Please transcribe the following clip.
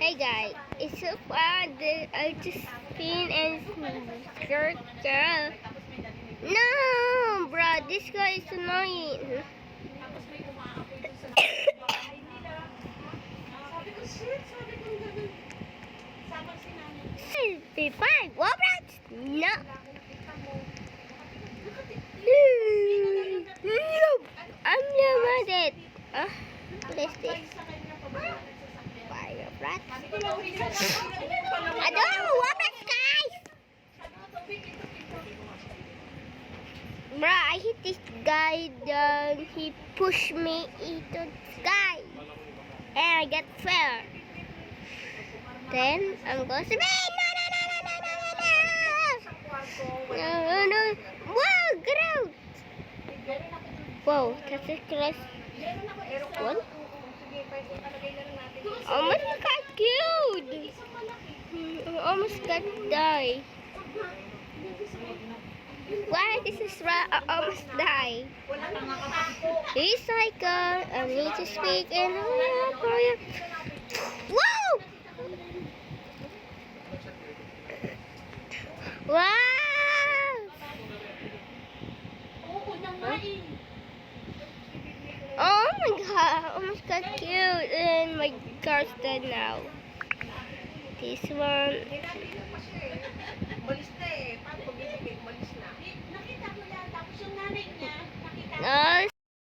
Hey guys, it's so fun. I just spin and skirt girl. No, bro, this guy is annoying. Be fine. Roblox? No. I'm not at it. What is this? Fire rat. I don't know Roblox, guys. Bruh, I hit this guy. Then he pushed me into the sky, and I get fair. Then I'm going to be no. Whoa, get out! Whoa, that's a class one. Almost got killed. Almost got died. Why this is right? I almost died. Recycle. I need to speak in Korea. Whoa! Wow! Oh my god, I almost got killed and my car's dead now. This one. No.